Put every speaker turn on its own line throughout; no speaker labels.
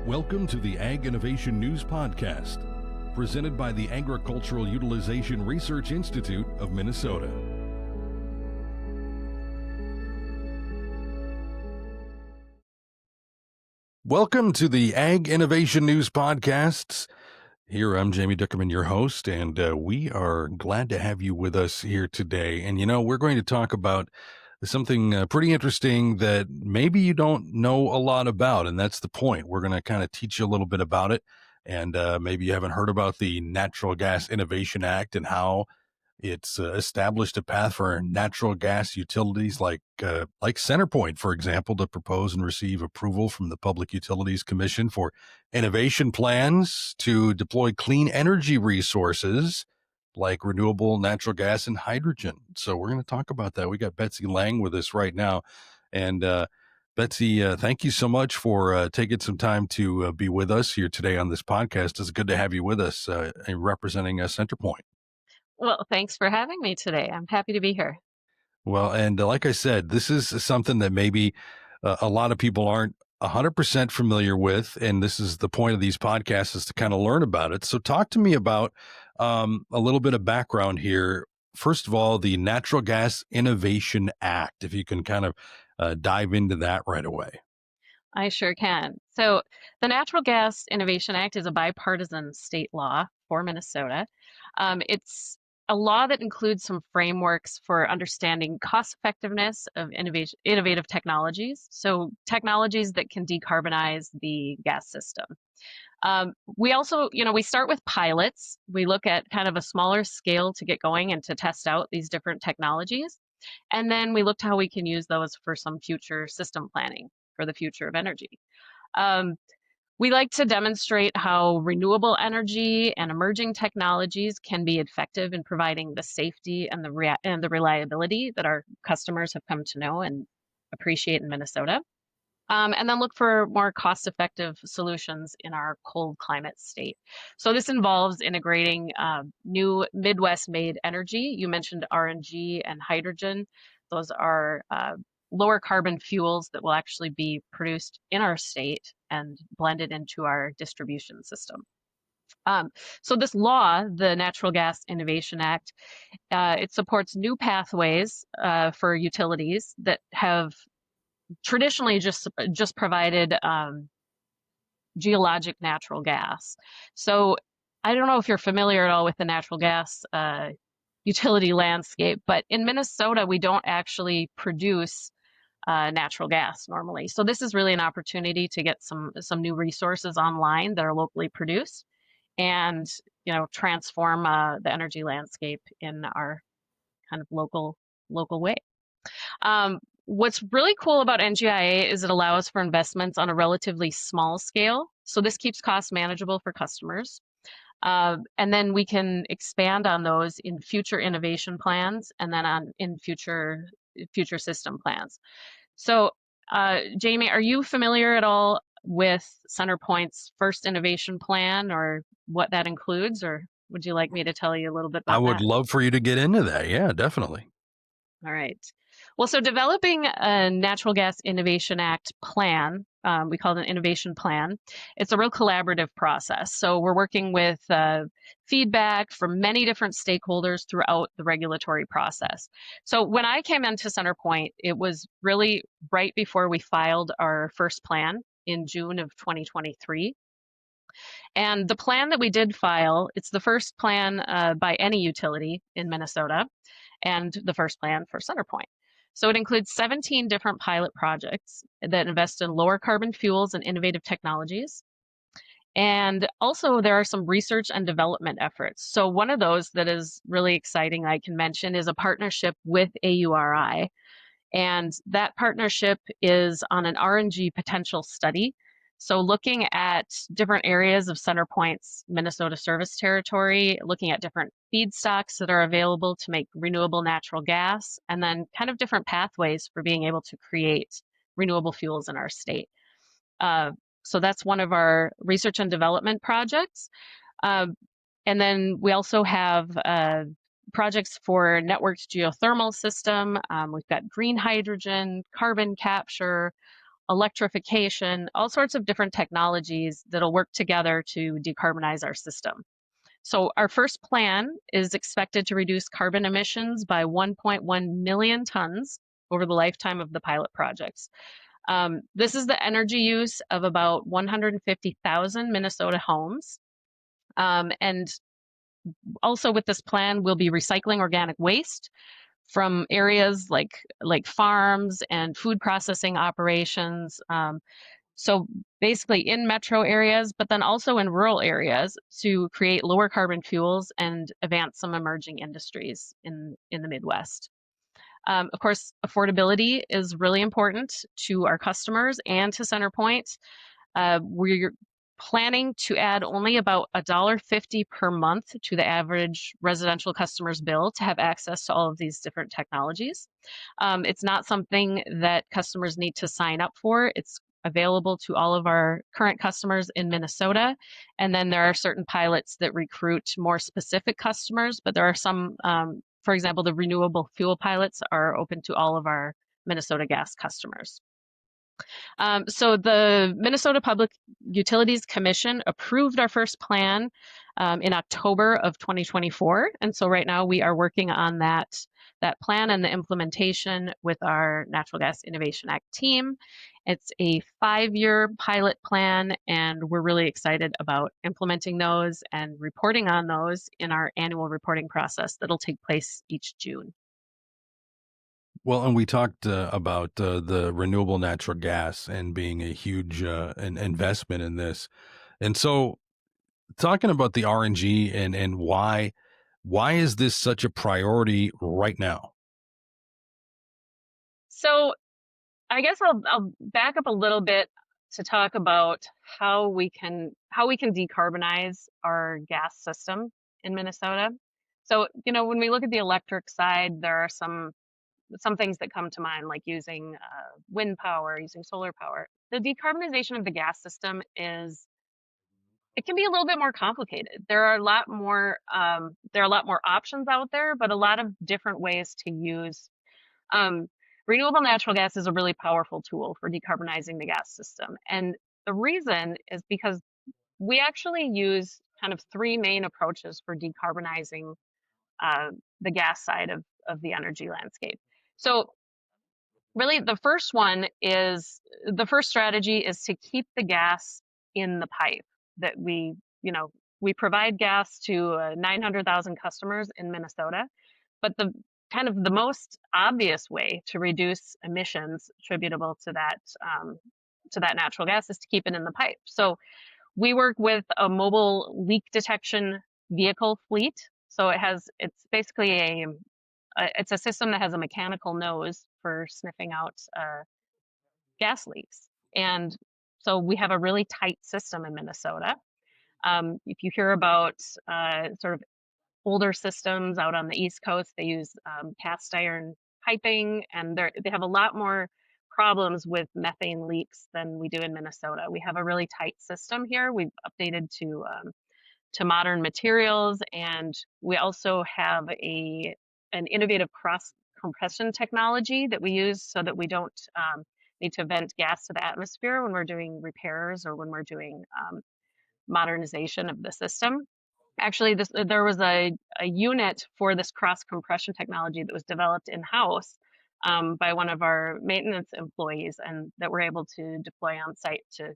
Welcome to the Ag Innovation News Podcast, presented by the Agricultural Utilization Research Institute of Minnesota. Welcome to the Ag Innovation News Podcasts. Here, I'm Jamie Dickerman, your host, and we are glad to have you with us here today. And, we're going to talk about something pretty interesting that maybe you don't know a lot about, and that's the point. We're going to kind of teach you a little bit about it, and maybe you haven't heard about the Natural Gas Innovation Act and how it's established a path for natural gas utilities like CenterPoint, for example, to propose and receive approval from the Public Utilities Commission for innovation plans to deploy clean energy resources like renewable natural gas and hydrogen. So we're going to talk about that. We got Betsy Lang with us right now. And Betsy, thank you so much for taking some time to be with us here today on this podcast. It's good to have you with us representing CenterPoint.
Well, thanks for having me today. I'm happy to be here.
Well, and like I said, this is something that maybe a lot of people aren't 100% familiar with, and this is the point of these podcasts, is to kind of learn about it. So talk to me about a little bit of background here. First of all, the Natural Gas Innovation Act, if you can kind of dive into that right away.
I sure can. So the Natural Gas Innovation Act is a bipartisan state law for Minnesota. It's a law that includes some frameworks for understanding cost effectiveness of innovative technologies, so technologies that can decarbonize the gas system. We also, we start with pilots. We look at kind of a smaller scale to get going and to test out these different technologies. And then we look to how we can use those for some future system planning for the future of energy. We like to demonstrate how renewable energy and emerging technologies can be effective in providing the safety and the reliability that our customers have come to know and appreciate in Minnesota. And then look for more cost-effective solutions in our cold climate state. So this involves integrating new Midwest-made energy. You mentioned RNG and hydrogen. Those are lower carbon fuels that will actually be produced in our state and blended into our distribution system. So this law, the Natural Gas Innovation Act, it supports new pathways for utilities that have traditionally just provided geologic natural gas. So I don't know if you're familiar at all with the natural gas utility landscape, but in Minnesota, we don't actually produce natural gas normally. So this is really an opportunity to get some new resources online that are locally produced and, transform the energy landscape in our kind of local way. What's really cool about NGIA is it allows for investments on a relatively small scale. So this keeps costs manageable for customers. And then we can expand on those in future innovation plans and then in future system plans. So Jamie, are you familiar at all with CenterPoint's first innovation plan or what that includes, or would you like me to tell you a little bit about that?
I would love for you to get into that. Yeah, definitely.
All right. Well, so developing a Natural Gas Innovation Act plan, we call it an innovation plan. It's a real collaborative process. So we're working with feedback from many different stakeholders throughout the regulatory process. So when I came into CenterPoint, it was really right before we filed our first plan in June of 2023. And the plan that we did file, it's the first plan by any utility in Minnesota and the first plan for CenterPoint. So it includes 17 different pilot projects that invest in lower carbon fuels and innovative technologies. And also there are some research and development efforts. So one of those that is really exciting I can mention is a partnership with AURI. And that partnership is on an RNG potential study. So looking at different areas of CenterPoint's Minnesota service territory, looking at different feedstocks that are available to make renewable natural gas, and then kind of different pathways for being able to create renewable fuels in our state. So that's one of our research and development projects. And then we also have projects for networked geothermal system. We've got green hydrogen, carbon capture, electrification, all sorts of different technologies that'll work together to decarbonize our system. So our first plan is expected to reduce carbon emissions by 1.1 million tons over the lifetime of the pilot projects. This is the energy use of about 150,000 Minnesota homes. And also with this plan, we'll be recycling organic waste from areas like farms and food processing operations. So basically in metro areas, but then also in rural areas to create lower carbon fuels and advance some emerging industries in the Midwest. Of course, affordability is really important to our customers and to CenterPoint. We're planning to add only about $1.50 per month to the average residential customer's bill to have access to all of these different technologies. It's not something that customers need to sign up for. It's available to all of our current customers in Minnesota. And then there are certain pilots that recruit more specific customers, but there are some, for example, the renewable fuel pilots are open to all of our Minnesota gas customers. So the Minnesota Public Utilities Commission approved our first plan in October of 2024. And so right now we are working on that plan and the implementation with our Natural Gas Innovation Act team. It's a 5-year pilot plan, and we're really excited about implementing those and reporting on those in our annual reporting process that'll take place each June.
Well, and we talked about the renewable natural gas and being a huge an investment in this. And so talking about the RNG and why is this such a priority right now?
So I guess I'll back up a little bit to talk about how we can decarbonize our gas system in Minnesota. So, when we look at the electric side, there are some things that come to mind, like using wind power, using solar power. The decarbonization of the gas system it can be a little bit more complicated. There are a lot more options out there, but a lot of different ways to use. Um, Renewable natural gas is a really powerful tool for decarbonizing the gas system. And the reason is because we actually use kind of three main approaches for decarbonizing uh, the gas side of the energy landscape. So really the first strategy is to keep the gas in the pipe that we provide gas to 900,000 customers in Minnesota, but the kind of the most obvious way to reduce emissions attributable to that natural gas is to keep it in the pipe. So we work with a mobile leak detection vehicle fleet. So it's basically it's a system that has a mechanical nose for sniffing out gas leaks. And so we have a really tight system in Minnesota. If you hear about sort of older systems out on the East Coast, they use cast iron piping, and they have a lot more problems with methane leaks than we do in Minnesota. We have a really tight system here. We've updated to modern materials, and we also have an innovative cross compression technology that we use so that we don't need to vent gas to the atmosphere when we're doing repairs or when we're doing modernization of the system. Actually, there was a unit for this cross compression technology that was developed in house by one of our maintenance employees, and that we're able to deploy on site to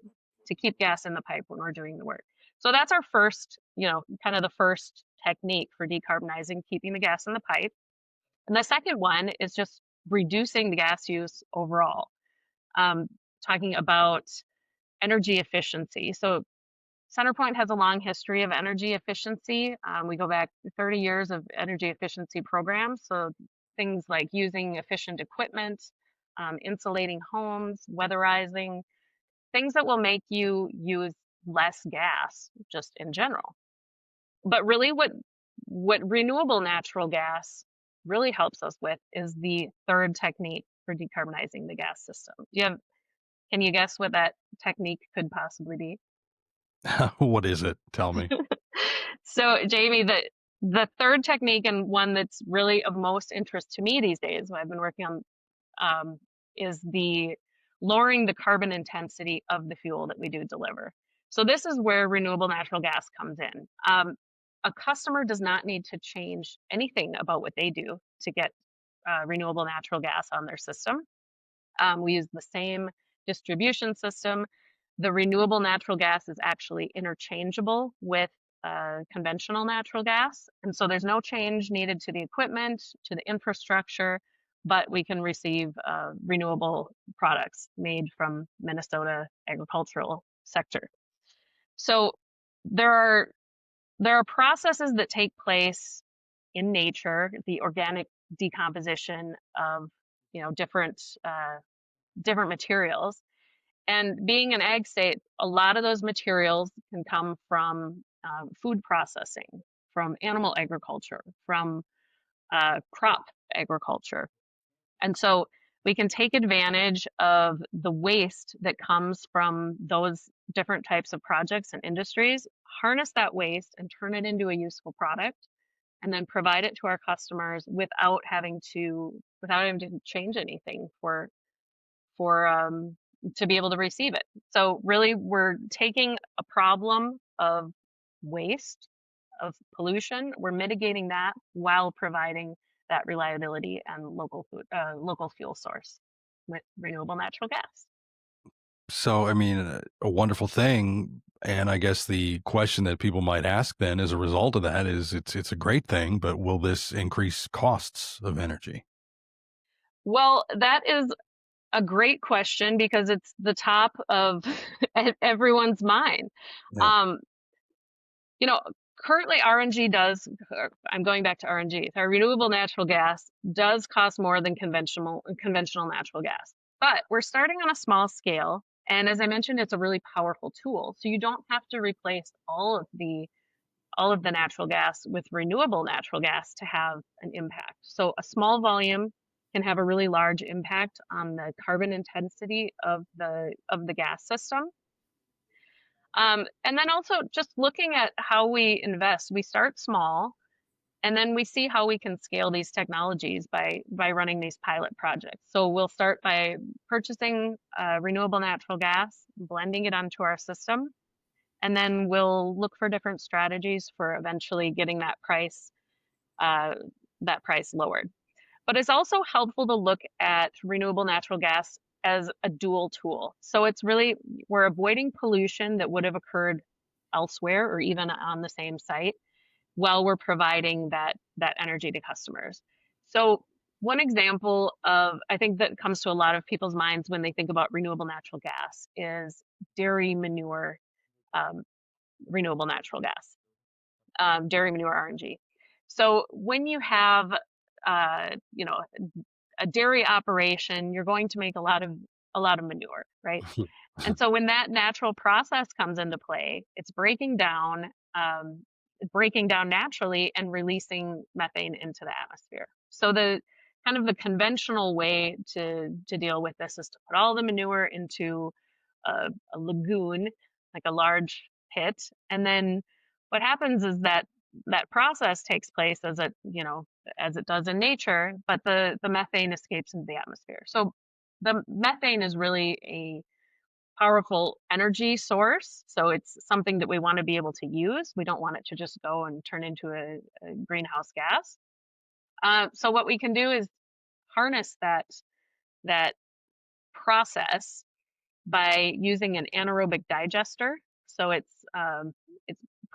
keep gas in the pipe when we're doing the work. So that's our first, kind of the first technique for decarbonizing, keeping the gas in the pipe. And the second one is just reducing the gas use overall. Um, Talking about energy efficiency. So CenterPoint has a long history of energy efficiency. We go back 30 years of energy efficiency programs. So things like using efficient equipment, insulating homes, weatherizing, things that will make you use less gas just in general. But really what renewable natural gas really helps us with is the third technique for decarbonizing the gas system. Can you guess what that technique could possibly be?
What is it? Tell me.
So, Jamie, the third technique, and one that's really of most interest to me these days, what I've been working on, is lowering the carbon intensity of the fuel that we do deliver. So this is where renewable natural gas comes in. A customer does not need to change anything about what they do to get renewable natural gas on their system. We use the same distribution system. The renewable natural gas is actually interchangeable with conventional natural gas. And so there's no change needed to the equipment, to the infrastructure, but we can receive renewable products made from Minnesota agricultural sector. So there are there are processes that take place in nature, the organic decomposition of different materials. And being an ag state, a lot of those materials can come from food processing, from animal agriculture, from crop agriculture. And so we can take advantage of the waste that comes from those different types of projects and industries, harness that waste and turn it into a useful product, and then provide it to our customers without having to change anything for to be able to receive it. So really, we're taking a problem of waste, of pollution, we're mitigating that while providing that reliability and local fuel source with renewable natural gas.
So, I mean, a wonderful thing, and I guess the question that people might ask then as a result of that is it's a great thing, but will this increase costs of energy?
Well, that is a great question because it's the top of everyone's mind.
Yeah.
Um, you know, currently RNG does, I'm going back to RNG, our renewable natural gas does cost more than conventional natural gas. But we're starting on a small scale. And as I mentioned, it's a really powerful tool. So you don't have to replace all of the natural gas with renewable natural gas to have an impact. So a small volume can have a really large impact on the carbon intensity of the gas system. And then also just looking at how we invest, we start small and then we see how we can scale these technologies by running these pilot projects. So we'll start by purchasing renewable natural gas, blending it onto our system, and then we'll look for different strategies for eventually getting uh, that price lowered. But it's also helpful to look at renewable natural gas as a dual tool. So it's really, we're avoiding pollution that would have occurred elsewhere or even on the same site while we're providing that energy to customers. So one example of, I think that comes to a lot of people's minds when they think about renewable natural gas is dairy manure, um, renewable natural gas, dairy manure RNG. So when you have, uh, you know, a dairy operation, you're going to make a lot of manure, right? And so when that natural process comes into play, it's um, breaking down naturally and releasing methane into the atmosphere. So the kind of the conventional way to deal with this is to put all the manure into a lagoon, like a large pit, and then what happens is that process takes place as it does in nature, but the methane escapes into the atmosphere. So the methane is really a powerful energy source. So it's something that we want to be able to use. We don't want it to just go and turn into a greenhouse gas. So what we can do is harness that process by using an anaerobic digester. So it's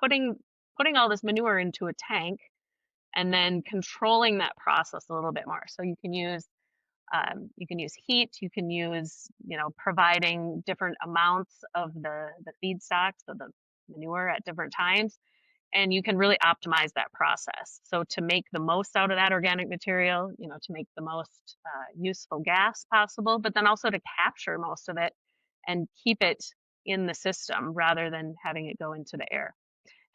putting putting all this manure into a tank and then controlling that process a little bit more. So you can use heat, you can use, providing different amounts of the feedstock, so the manure at different times, and you can really optimize that process. So to make the most out of that organic material, to make the most useful gas possible, but then also to capture most of it and keep it in the system rather than having it go into the air.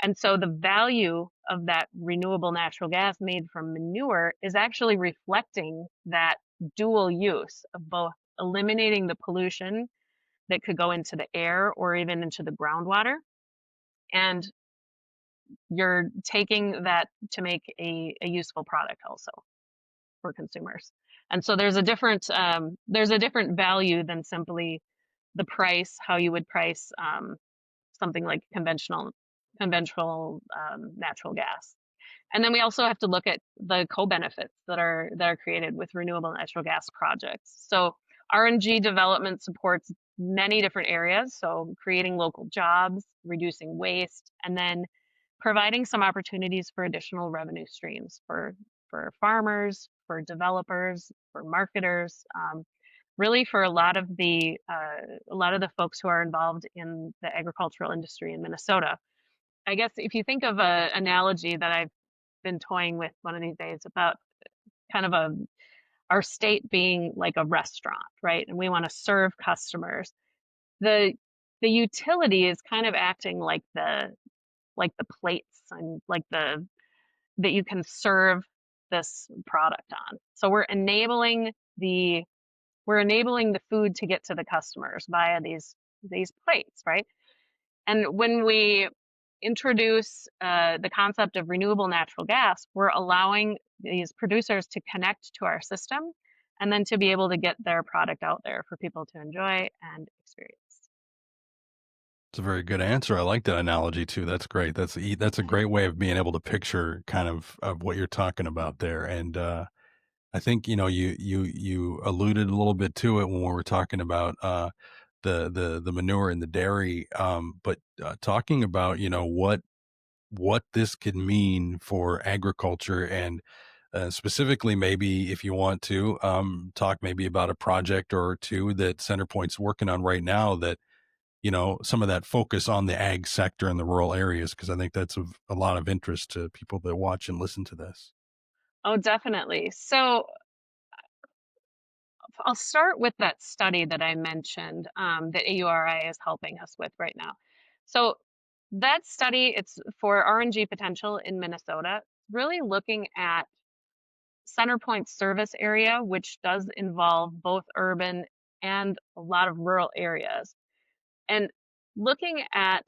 And so the value of that renewable natural gas made from manure is actually reflecting that dual use of both eliminating the pollution that could go into the air or even into the groundwater. And you're taking that to make a useful product also for consumers. And so there's a different value than simply the price, how you would price something like conventional natural gas. And then we also have to look at the co-benefits that are created with renewable natural gas projects. So RNG development supports many different areas, so creating local jobs, reducing waste, and then providing some opportunities for additional revenue streams for farmers, for developers, for marketers, really for a lot of the folks who are involved in the agricultural industry in Minnesota. I guess if you think of an analogy that I've been toying with one of these days about kind of our state being like a restaurant, right? And we want to serve customers. The the utility is kind of acting like the plates and like the that you can serve this product on. So the we're enabling the food to get to the customers via these plates, right? And when we introduce the concept of renewable natural gas, we're allowing these producers to connect to our system and then to be able to get their product out there for people to enjoy and experience.
It's a very good answer. I like that analogy too. That's great. That's a great way of being able to picture kind of what you're talking about there. And I think you alluded a little bit to it when we were talking about the manure in the dairy. But talking about what this could mean for agriculture and specifically maybe if you want to talk maybe about a project or two that CenterPoint's working on right now that some of that focus on the ag sector in the rural areas, because I think that's of a lot of interest to people that watch and listen to this.
Oh, definitely. So I'll start with that study that I mentioned that AURI is helping us with right now. So that study, it's for RNG potential in Minnesota, really looking at CenterPoint service area, which does involve both urban and a lot of rural areas, and looking at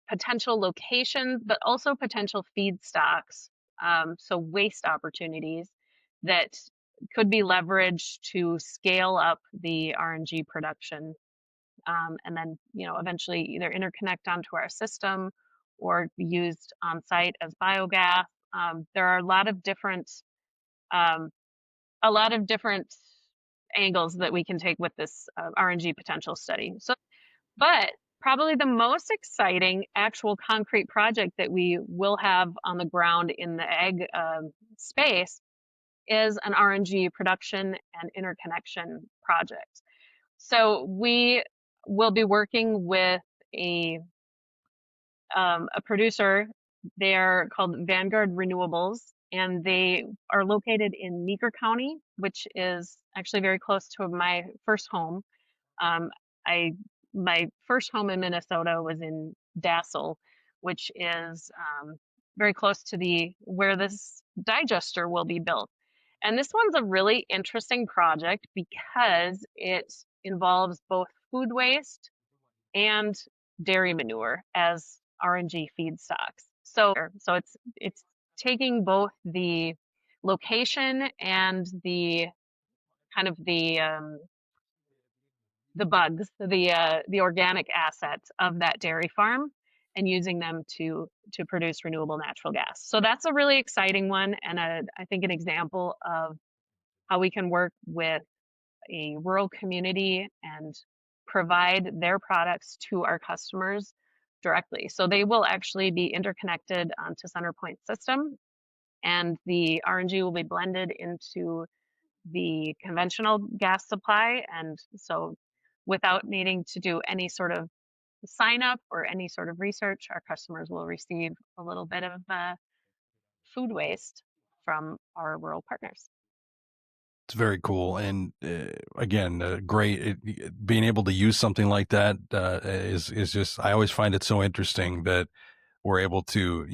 potential locations, but also potential feedstocks, so waste opportunities that could be leveraged to scale up the RNG production, and then eventually either interconnect onto our system or be used on site as biogas. There are um, a lot of different angles that we can take with this RNG potential study. So, but probably the most exciting actual concrete project that we will have on the ground in the ag space is an RNG production and interconnection project. So we will be working with a a producer. They're called Vanguard Renewables, and they are located in Meeker County, which is actually very close to my first home. Um, I My first home in Minnesota was in Dassel, which is very close to the where this digester will be built. And this one's a really interesting project because it involves both food waste and dairy manure as RNG feedstocks. So it's taking both the location and the kind of the bugs, the organic assets of that dairy farm and using them to produce renewable natural gas. So that's a really exciting one and I think an example of how we can work with a rural community and provide their products to our customers directly. So they will actually be interconnected onto CenterPoint system and the RNG will be blended into the conventional gas supply. And so without needing to do any sort of sign up or any sort of research, our customers will receive a little bit of food waste from our rural partners.
It's very cool, and again, great. Being able to use something like that is just. I always find it so interesting that we're able to,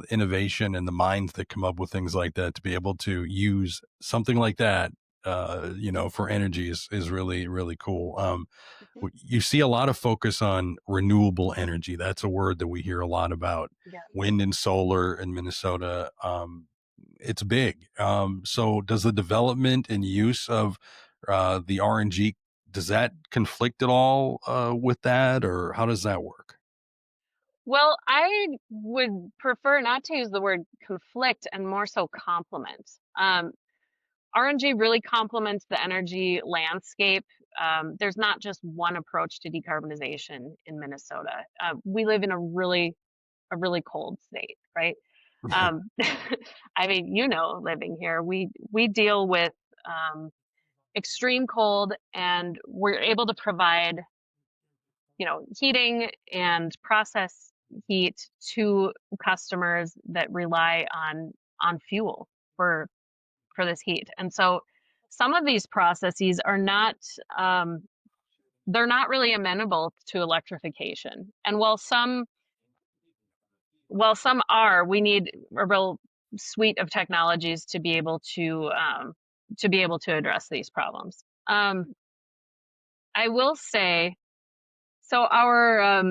innovation and the minds that come up with things like that to be able to use something like that, for energy is really really cool.
Mhm.
You see a lot of focus on renewable energy. That's a word that we hear a lot about.
Yeah.
Wind and solar in Minnesota. it's big. So does the development and use of the RNG, does that conflict at all with that, or how does that work?
Well, I would prefer not to use the word conflict and more so complement. RNG really complements the energy landscape. There's not just one approach to decarbonization in Minnesota. We live in a really cold state, right? Um, I mean, living here, we deal with um, extreme cold, and we're able to provide, heating and process heat to customers that rely on fuel for for this heat. And so some of these processes are not they're not really amenable to electrification. And while some are, we need a real suite of technologies to be able to address these problems. I will say, so our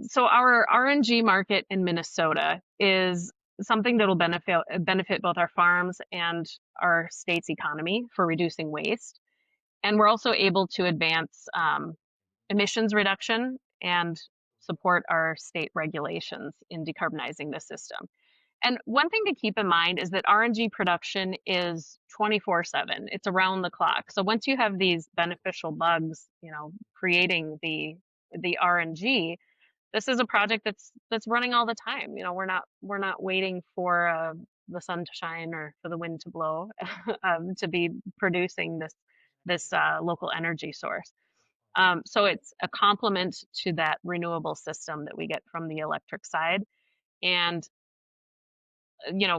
RNG market in Minnesota is something that'll benefit both our farms and our state's economy for reducing waste. And we're also able to advance emissions reduction and support our state regulations in decarbonizing the system. And one thing to keep in mind is that RNG production is 24/7. It's around the clock. So once you have these beneficial bugs, creating the RNG, this is a project that's running all the time. We're not waiting for the sun to shine or for the wind to blow to be producing this local energy source. So it's a complement to that renewable system that we get from the electric side. And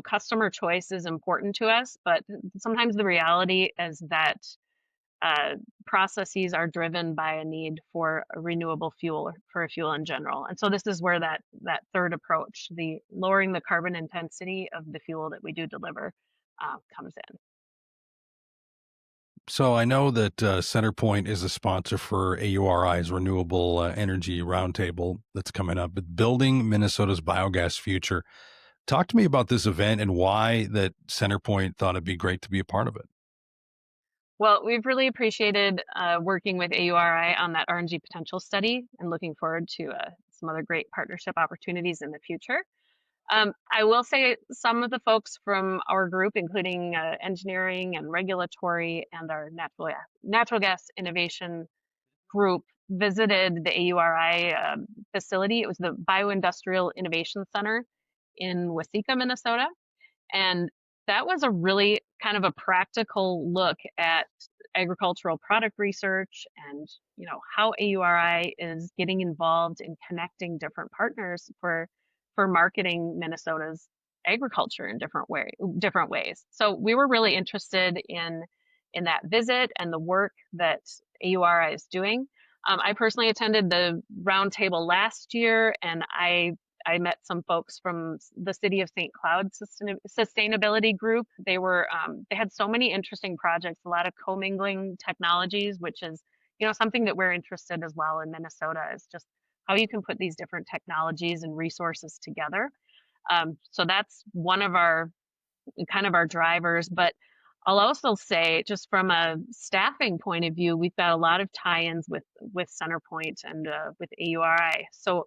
customer choice is important to us, but sometimes the reality is that uh, processes are driven by a need for a renewable fuel or for a fuel in general. And so this is where that third approach, the lowering the carbon intensity of the fuel that we do deliver, comes in.
So I know that CenterPoint is a sponsor for AURI's Renewable Energy Roundtable that's coming up. But building Minnesota's biogas future. Talk to me about this event and why that CenterPoint thought it'd be great to be a part of it.
Well, we've really appreciated working with AURI on that RNG potential study and looking forward to some other great partnership opportunities in the future. I will say some of the folks from our group, including engineering and regulatory and our natural gas innovation group, visited the AURI facility. It was the Bioindustrial Innovation Center in Waseca, Minnesota. And that was a really kind of a practical look at agricultural product research and how AURI is getting involved in connecting different partners for marketing Minnesota's agriculture in different ways. So we were really interested in that visit and the work that AURI is doing. I personally attended the roundtable last year, and I met some folks from the City of St. Cloud Sustainability Group. They had so many interesting projects, a lot of commingling technologies, which is something that we're interested as well in Minnesota, is just how you can put these different technologies and resources together. So that's one of our kind of our drivers. But I'll also say, just from a staffing point of view, we've got a lot of tie-ins with CenterPoint and with AURI. So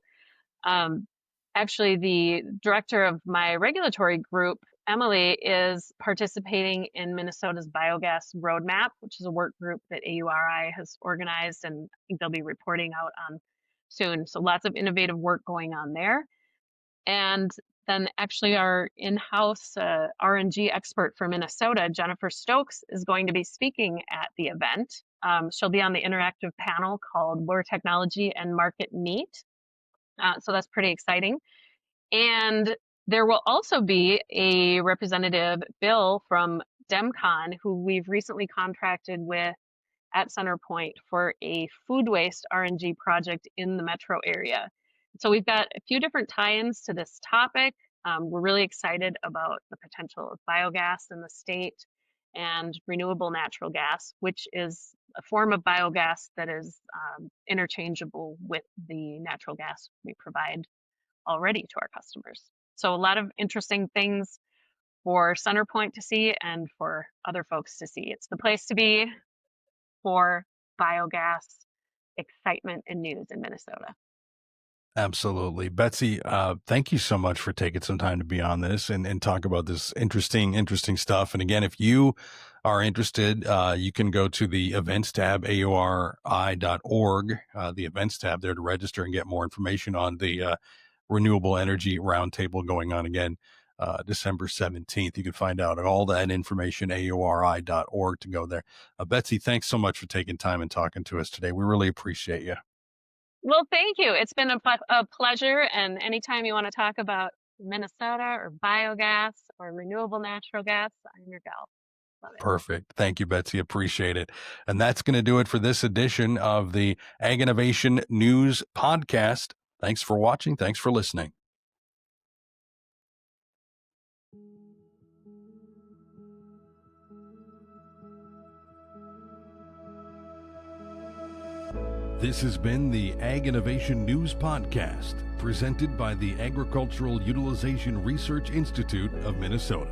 um, actually, the director of my regulatory group, Emily, is participating in Minnesota's biogas roadmap, which is a work group that AURI has organized, and I think they'll be reporting out on soon. So lots of innovative work going on there. And then actually our in-house RNG expert for Minnesota, Jennifer Stokes, is going to be speaking at the event. She'll be on the interactive panel called Where Technology and Market Meet. So that's pretty exciting. And there will also be a representative, Bill, from DemCon, who we've recently contracted with at CenterPoint for a food waste RNG project in the metro area. So we've got a few different tie-ins to this topic. We're really excited about the potential of biogas in the state and renewable natural gas, which is a form of biogas that is interchangeable with the natural gas we provide already to our customers. So a lot of interesting things for CenterPoint to see and for other folks to see. It's the place to be for biogas excitement and news in Minnesota.
Absolutely. Betsy, thank you so much for taking some time to be on this and talk about this interesting stuff. And again, if you are interested, you can go to the events tab, AURI.org, the events tab there to register and get more information on the renewable energy roundtable going on again December 17th. You can find out all that information, AURI.org, to go there. Betsy, thanks so much for taking time and talking to us today. We really appreciate you.
Well, thank you. It's been a pleasure. And anytime you want to talk about Minnesota or biogas or renewable natural gas, I'm your gal. Love it.
Perfect. Thank you, Betsy. Appreciate it. And that's going to do it for this edition of the Ag Innovation News Podcast. Thanks for watching. Thanks for listening. This has been the Ag Innovation News Podcast, presented by the Agricultural Utilization Research Institute of Minnesota.